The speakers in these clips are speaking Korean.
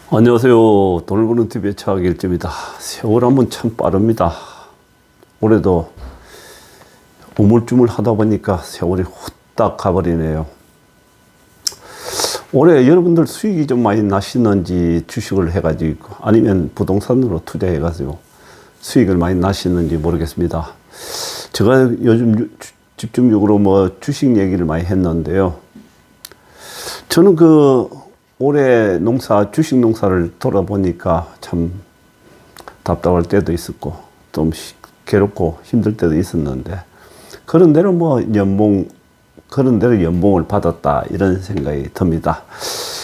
안녕하세요. 돈을 버는 TV의 차학일주입니다. 세월 하면 참 빠릅니다. 올해도 우물쭈물 하다 보니까 세월이 후딱 가버리네요. 올해 여러분들 수익이 좀 많이 나시는지 주식을 해가지고 아니면 부동산으로 투자해가지고 수익을 많이 나시는지 모르겠습니다. 제가 요즘 집중적으로 주식 얘기를 많이 했는데요. 저는 올해 주식 농사를 돌아보니까 참 답답할 때도 있었고, 좀 괴롭고 힘들 때도 있었는데, 그런 대로 그런 대로 연봉을 받았다, 이런 생각이 듭니다.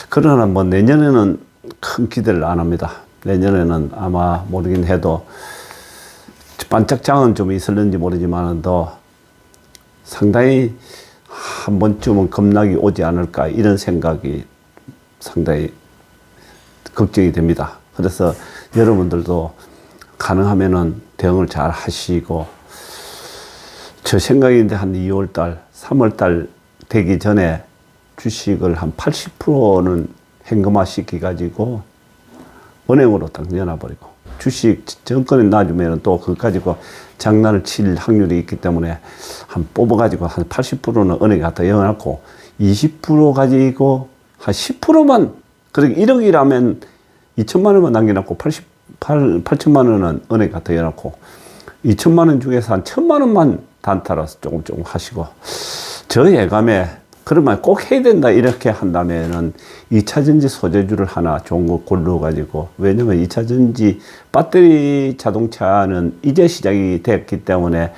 그러나 내년에는 큰 기대를 안 합니다. 내년에는 아마 모르긴 해도, 반짝장은 좀 있을는지 모르지만, 더 상당히 한 번쯤은 급락이 오지 않을까, 이런 생각이 상당히 걱정이 됩니다. 그래서 여러분들도 가능하면은 대응을 잘 하시고, 저 생각인데 한 2월달, 3월달 되기 전에 주식을 한 80%는 현금화 시켜가지고 은행으로 딱 내놔버리고, 주식 정권에 놔주면은 또 그거 가지고 장난을 칠 확률이 있기 때문에 한 뽑아가지고 한 80%는 은행에 갖다 넣어놓고 20% 가지고 한 10%만, 그러니까 1억이라면 2천만 원만 남겨놓고 8천만 원은 은행에 갖다 넣어놓고 2천만 원 중에서 한 1천만 원만 단타라서 조금 하시고, 저 예감에 그러면 꼭 해야 된다 이렇게 한다면은 2차전지 소재주를 하나 좋은 거 골라가지고, 왜냐면 2차전지 배터리 자동차는 이제 시작이 됐기 때문에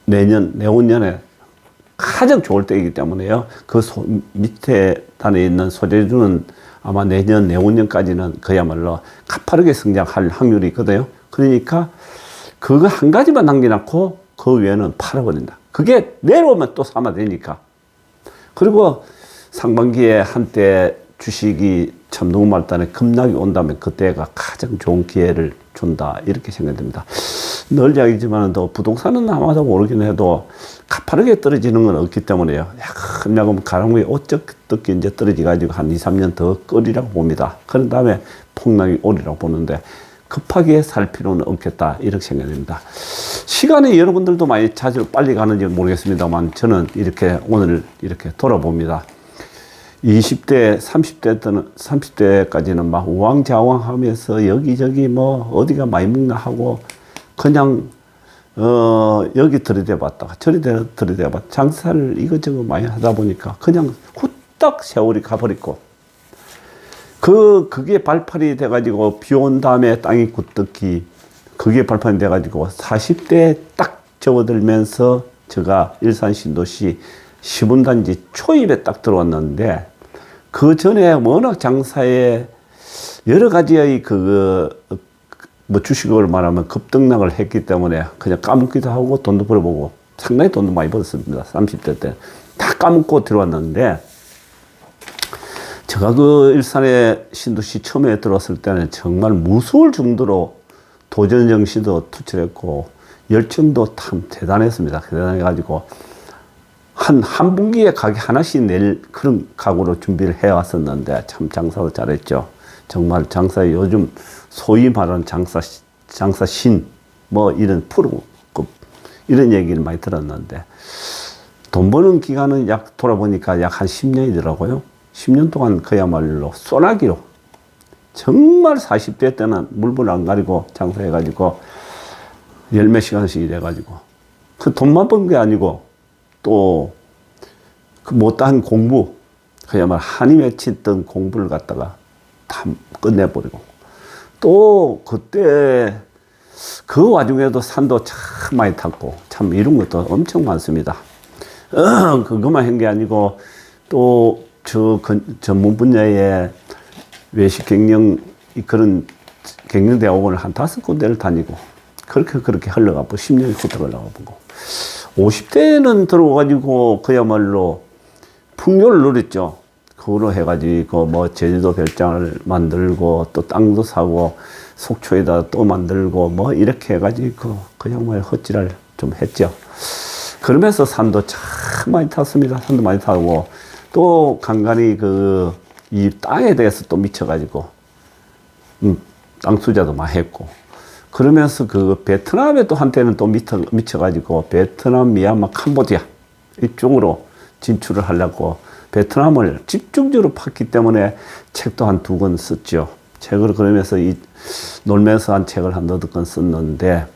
내후년에 가장 좋을 때이기 때문에요. 밑에 단에 있는 소재주는 아마 내후년까지는 그야말로 가파르게 성장할 확률이 있거든요. 그러니까 그거 한 가지만 남겨놓고 그 외에는 팔아버린다. 그게 내려오면 또 사면 되니까. 그리고 상반기에 한때 주식이 참 너무 말단에 급락이 온다면 그때가 가장 좋은 기회를 준다, 이렇게 생각됩니다. 늘 이야기지만 또 부동산은 아마도 모르긴 해도 가파르게 떨어지는 건 없기 때문에요. 약간 가랑비에 어쩌게 이제 떨어지가지고 한 2, 3년 더 끌이라고 봅니다. 그런 다음에 폭락이 오리라고 보는데 급하게 살 필요는 없겠다, 이렇게 생각됩니다. 시간이 여러분들도 많이 빨리 가는지 모르겠습니다만, 저는 오늘 이렇게 돌아봅니다. 20대, 30대까지는 막 우왕좌왕 하면서 여기저기 어디가 많이 묵나 하고, 그냥, 여기 들이대봤다가 저리 들이대봤다가 장사를 이것저것 많이 하다 보니까 그냥 후딱 세월이 가버리고, 그게 발판이 돼가지고 비 온 다음에 땅이 굳듯이 그게 발판이 돼가지고 40대에 딱 접어들면서 제가 일산 신도시 시분단지 초입에 딱 들어왔는데, 그 전에 워낙 장사에 여러 가지의 주식을 말하면 급등락을 했기 때문에 그냥 까먹기도 하고 돈도 벌어보고 상당히 돈도 많이 벌었습니다. 30대 때 다 까먹고 들어왔는데, 제가 일산에 신도시 처음에 들어왔을 때는 정말 무서울 정도로 도전 정신도 투철했고 열정도 참 대단했습니다. 대단해가지고 한 분기에 가게 하나씩 낼 그런 각오로 준비를 해왔었는데, 참 장사도 잘했죠. 정말 장사에 요즘 소위 말하는 장사신 이런 프로급 이런 얘기를 많이 들었는데, 돈 버는 기간은 돌아보니까 약 한 10년이더라고요. 10년 동안 그야말로 소나기로 정말 40대 때는 물불 안 가리고 장사해가지고 열몇 시간씩 일해가지고 그 돈만 번 게 아니고 또 그 못한 공부, 그야말로 한이 맺혔던 공부를 갖다가 다 끝내버리고, 또 그때 그 와중에도 산도 참 많이 탔고 참 이런 것도 엄청 많습니다. 그것만 한 게 아니고 또 전문 분야의 외식 그런 경영대학원을 한 5군데를 다니고 그렇게 흘러가고 10년이 후딱 흘러가고, 50대는 들어가지고 그야말로 풍요를 누렸죠. 그걸로 해가지고 제주도 별장을 만들고 또 땅도 사고 속초에다 또 만들고 이렇게 해가지고 그냥 헛질을 좀 했죠. 그러면서 산도 참 많이 탔습니다. 산도 많이 타고 또 간간히 이 땅에 대해서 또 미쳐가지고 땅 투자도 많이 했고. 그러면서 그 베트남에 또 한때는 또 미쳐가지고 베트남, 미얀마, 캄보디아 이쪽으로 진출을 하려고 베트남을 집중적으로 팠기 때문에 책도 한 2권 썼죠. 책을 그러면서 놀면서 한 책을 한 8권 썼는데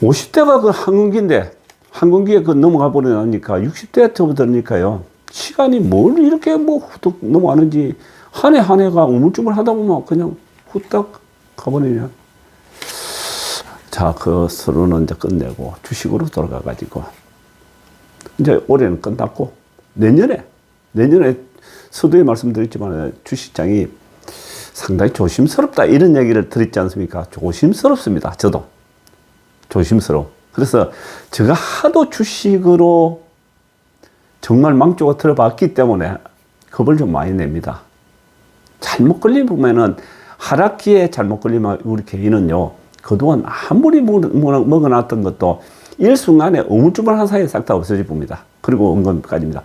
50대가 그 항공기에 그 넘어가 버리니까 60대 접어들니까요. 시간이 뭘 이렇게 뭐 후딱 넘어가는지 한 해가 우물쭈물 하다 보면 그냥 후딱 가버리냐. 자, 그 서론은 이제 끝내고 주식으로 돌아가가지고 이제 올해는 끝났고 내년에 서두에 말씀드렸지만 주식장이 상당히 조심스럽다 이런 얘기를 드렸지 않습니까? 조심스럽습니다. 저도 조심스러워. 그래서 제가 하도 주식으로 정말 망조가 들어봤기 때문에 겁을 좀 많이 냅니다. 잘못 걸리면은 하락기에 잘못 걸리면 우리 개인은요 그동안 아무리 먹어놨던 것도 일순간에 우물쭈물한 사이에 싹 다 없어져 봅니다. 그리고 은근까지입니다.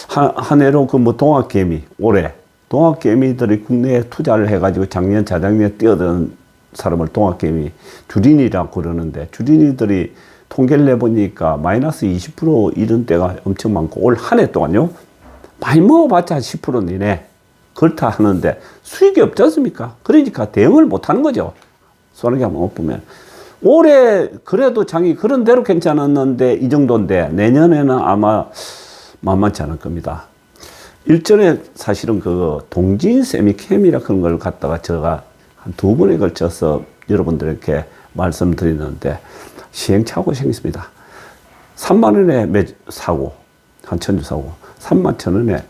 한 해로 그 뭐 동학개미 올해 동학개미들이 국내에 투자를 해가지고 작년 자작년에 뛰어든 사람을 동학개미 주린이라고 그러는데 주린이들이 통계를 내보니까 마이너스 20% 이런 때가 엄청 많고 올 한 해 동안요 많이 먹어봤자 10% 이내 그렇다 하는데 수익이 없지 않습니까? 그러니까 대응을 못하는 거죠. 소나기 한번 보면 올해 그래도 장이 그런 대로 괜찮았는데 이 정도인데 내년에는 아마 만만치 않을 겁니다. 일전에 사실은 그 동진 세미캠이라 그런 걸 갖다가 제가 한 2번에 걸쳐서 여러분들에게 말씀드리는데 시행착오가 생겼습니다. 3만 원에 사고 한 1000주 사고 3만 1000원에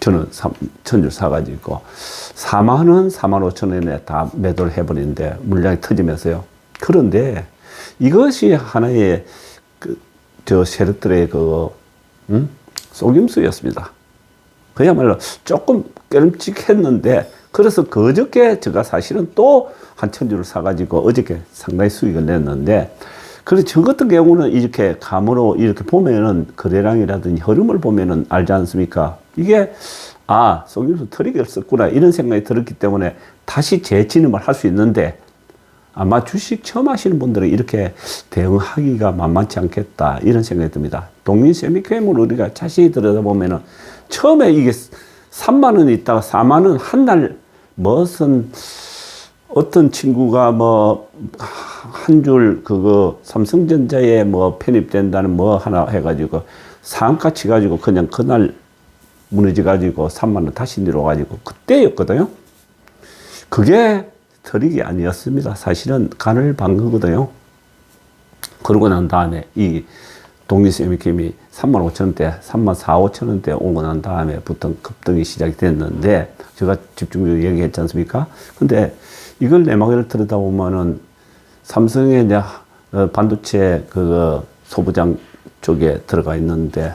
저는 1000주 사가지고 4만 원, 4만 5천 원에 다 매도를 해버리는데 물량이 터지면서요. 그런데 이것이 하나의 저 세력들의 속임수였습니다. 그야말로 조금 깨름직했는데 그래서 그저께 제가 사실은 또 한 1000주를 사가지고 어저께 상당히 수익을 냈는데 그래서 저 같은 경우는 이렇게 감으로 이렇게 보면은 거래량이라든지 흐름을 보면은 알지 않습니까? 이게 속임수 트릭을 썼구나 이런 생각이 들었기 때문에 다시 재진입을 할 수 있는데 아마 주식 처음 하시는 분들은 이렇게 대응하기가 만만치 않겠다 이런 생각이 듭니다. 독립세미캠을 우리가 자세히 들여다보면은 처음에 이게 3만 원 있다가 4만 원 한 날 무슨 어떤 친구가 뭐 한 줄 그거 삼성전자에 뭐 편입된다는 뭐 하나 해가지고 상한가 치가지고 그냥 그날 무너져가지고 3만 원 다시 내려가지고 그때였거든요. 그게 트릭이 아니었습니다. 사실은 간을 반 거거든요. 그러고 난 다음에 이 독립세미캠이 3만 5천 원대, 3만 4, 5천 원대 오고 난 다음에부터 급등이 시작이 됐는데 제가 집중적으로 얘기했지 않습니까? 근데 이걸 내막을 들여다보면은 삼성의 이제 반도체 소부장 쪽에 들어가 있는데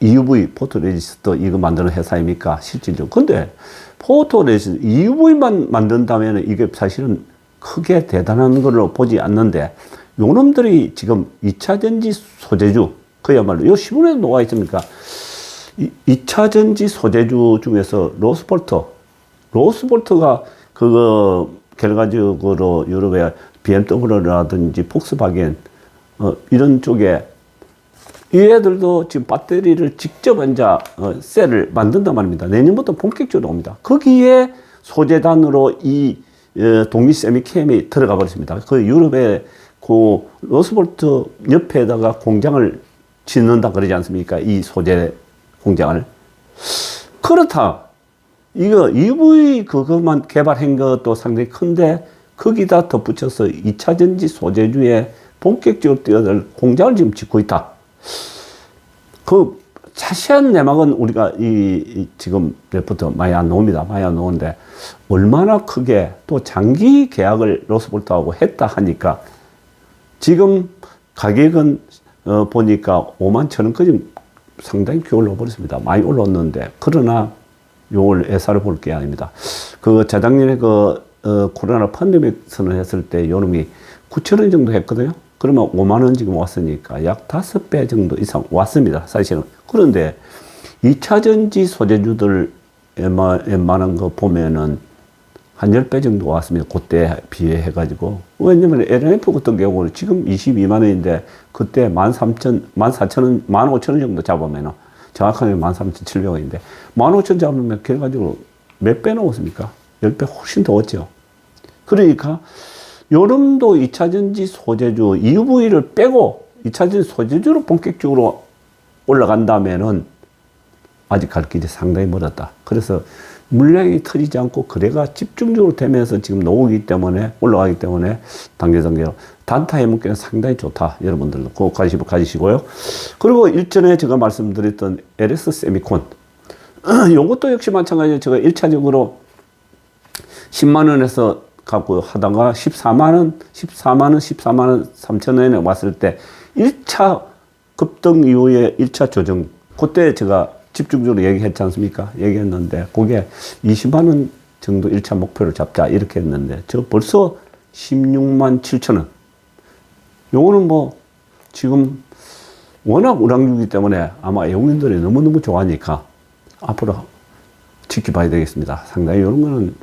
EUV 포토레지스트 이거 만드는 회사입니까? 실질적으로. 근데 포토레지스트 EUV만 만든다면 이게 사실은 크게 대단한 걸로 보지 않는데 요놈들이 지금 2차 전지 소재주 그야말로 요 신문에도 나와 있습니까? 2차 전지 소재주 중에서 로스볼트가 그거 결과적으로 유럽의 BMW라든지 폭스바겐 이런 쪽에 이 애들도 지금 배터리를 직접 이제 셀을 만든단 말입니다. 내년부터 본격적으로 옵니다. 거기에 소재단으로 이 독립세미캠이 들어가 버렸습니다. 그 유럽의 그 로스볼트 옆에다가 공장을 짓는다 그러지 않습니까? 이 소재 공장을. 그렇다. 이거 EV 그것만 개발한 것도 상당히 큰데 거기다 덧붙여서 2차 전지 소재주에 본격적으로 뛰어들 공장을 지금 짓고 있다. 그 자세한 내막은 우리가 지금 레포트 많이 안 나옵니다. 많이 안 나오는데 얼마나 크게 또 장기 계약을 로스볼트하고 했다 하니까 지금 가격은 보니까 5만 1,000원까지 상당히 올라 버렸습니다. 많이 올랐는데 그러나 요걸 애사를 볼 게 아닙니다. 그 재작년에 코로나 팬데믹 선언했을 때 요놈이 9,000원 정도 했거든요. 그러면 5만 원 지금 왔으니까 약 5배 정도 이상 왔습니다. 사실은. 그런데 2차 전지 소재주들 웬만한 거 보면은 한 10배 정도 왔습니다. 그때 비해가지고. 왜냐면 LNF 같은 경우는 지금 22만 원인데 그때 14,000원, 15,000원 정도 잡으면은 정확하게 13,700원인데 15,000원 잡으면 그래가지고 몇 배 나왔습니까? 10배 훨씬 더 왔죠. 그러니까 여름도 2차전지 소재주 EV를 빼고 2차전지 소재주로 본격적으로 올라간다면은 아직 갈 길이 상당히 멀었다. 그래서 물량이 터지지 않고 거래가 집중적으로 되면서 지금 나오기 때문에 올라가기 때문에 단계로 단타 해먹기는 상당히 좋다. 여러분들도 그거 가지시고요. 그리고 일전에 제가 말씀드렸던 LS 세미콘 요것도 역시 마찬가지로 제가 1차적으로 10만 원에서 갖고 하다가 14만 원 3천 원에 왔을 때 1차 급등 이후에 1차 조정 그때 제가 집중적으로 얘기했지 않습니까? 얘기했는데 그게 20만 원 정도 1차 목표를 잡자 이렇게 했는데 저 벌써 16만 7천 원. 요거는 뭐 지금 워낙 우량주기 때문에 아마 외국인들이 너무너무 좋아하니까 앞으로 지켜봐야 되겠습니다. 상당히 요런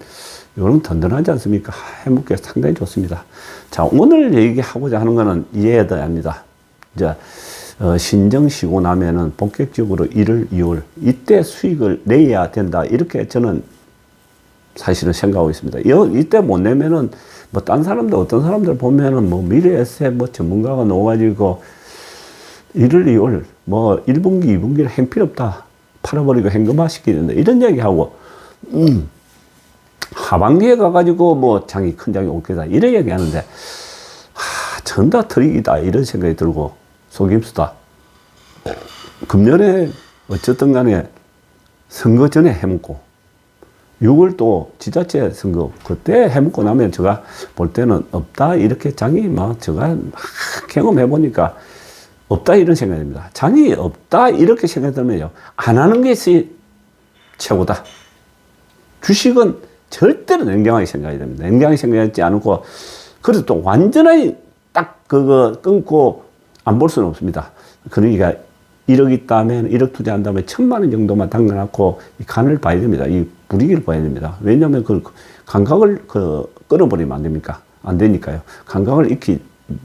든든하지 않습니까? 해먹기 상당히 좋습니다. 자, 오늘 얘기하고자 하는 거는 이해해야 합니다. 이제 신정 쉬고 나면은 본격적으로 1월, 2월 이때 수익을 내야 된다 이렇게 저는 사실은 생각하고 있습니다. 이때 못 내면은 뭐 딴 사람들 어떤 사람들 보면은 뭐 미래에셋 뭐 전문가가 나와가지고 1월, 2월 뭐 1분기, 2분기를 행필 없다 팔아버리고 현금화 시키는데 이런 얘기하고 하반기에 가가지고 뭐 장이 큰 장이 올 거다 이런 얘기하는데 전다 트릭이다 이런 생각이 들고 속임수다. 금년에 어쨌든 간에 선거 전에 해먹고 6월 또 지자체 선거 그때 해먹고 나면 제가 볼 때는 없다 이렇게 장이 막 제가 막 경험해 보니까 없다 이런 생각이 듭니다. 장이 없다 이렇게 생각이 들면요 안 하는 것이 최고다. 주식은 절대로 냉정하게 생각해야 됩니다. 냉정하게 생각하지 않고 그래도 또 완전히 딱 그거 끊고 안 볼 수는 없습니다. 그러니까 1억 있다면 1억 투자한다면 1,000만 원 정도만 당겨놓고 이 간을 봐야 됩니다. 이 분위기를 봐야 됩니다. 왜냐하면 그 감각을 끊어버리면 안 됩니까? 안 되니까요. 감각을 이렇게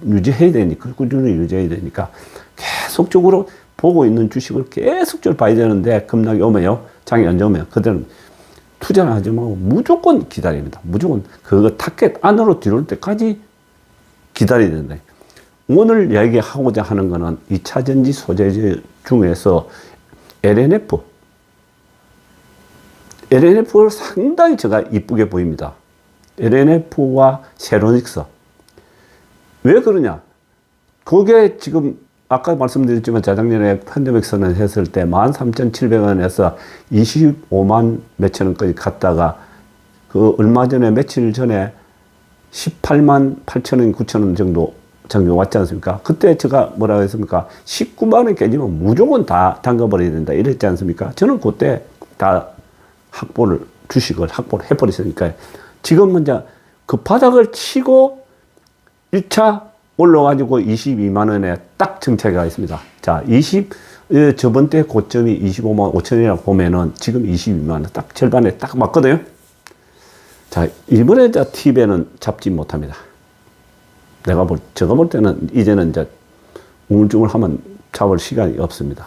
유지해야 되니까 꾸준히 유지해야 되니까 계속적으로 보고 있는 주식을 계속적으로 봐야 되는데 급락이 오면요 장이 안 좋으면 그때는 투자를 하지 말고 무조건 기다립니다. 무조건 그거 타켓 안으로 들어올 때까지 기다려야 된다. 오늘 이야기하고자 하는 것은 2차전지 소재지 중에서 LNF를 상당히 제가 이쁘게 보입니다. LNF와 세로닉스. 왜 그러냐? 그게 지금 아까 말씀드렸지만 자작년에 현대백선을 했을 때 13,700원에서 25만 몇천 원까지 갔다가 그 얼마 전에 며칠 전에 18만 8천 원, 9천 원 정도 왔지 않습니까? 그때 제가 뭐라고 했습니까? 19만 원 깨지면 무조건 다 담가버려야 된다. 이랬지 않습니까? 저는 그때 다 주식을 확보를 해버렸으니까 지금 이제 그 바닥을 치고 1차 올라가지고 22만 원에 딱 정체가 있습니다. 자, 저번 때 고점이 25만 5천 원이라고 보면은 지금 22만 원 딱 절반에 딱 맞거든요. 자, 이번에 팁에는 잡지 못합니다. 제가 볼 때는 이제는 이제 우물쭈물 하면 잡을 시간이 없습니다.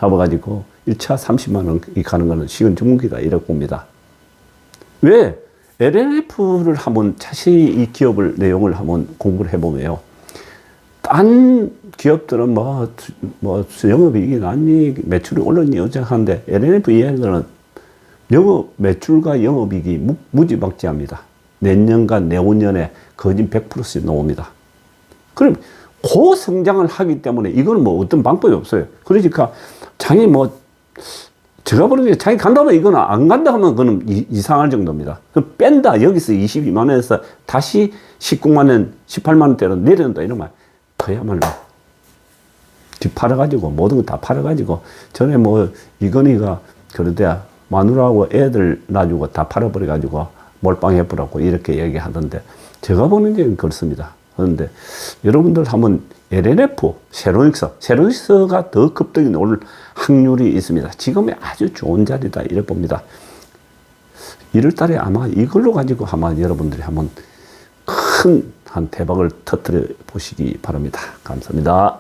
잡아가지고 1차 30만 원이 가는 거는 시간중문기다 이렇게 봅니다. 왜? LNF를 한번 자세히 이 기업을 내용을 한번 공부를 해보면요. 딴 기업들은 뭐 영업이익이 났니 매출이 올랐니 어쩌한데 LNF 이야기는 매출과 영업이익이 무지막지합니다. 내년간 내후년에 거진 100%씩 나옵니다. 그럼 고성장을 하기 때문에 이거는 뭐 어떤 방법이 없어요. 그러니까 장이 제가 보는 장이 간다면 이거는 안 간다 하면 그거는 이상할 정도입니다. 그 뺀다 여기서 22만 원에서 다시 19만 원, 18만 원대로 내려온다 이러면 그야말로 팔아가지고 모든 거 다 팔아가지고 전에 이건희가 그러대 마누라하고 애들 놔주고 다 팔아버려가지고 몰빵해버렸고 이렇게 얘기하던데 제가 보는 게 그렇습니다. 그런데 여러분들 한번 LNF, 세로닉스가 더 급등이 올 확률이 있습니다. 지금이 아주 좋은 자리다 이래 봅니다. 1월 달에 아마 이걸로 가지고 아마 여러분들이 한번 큰 한 대박을 터뜨려 보시기 바랍니다. 감사합니다.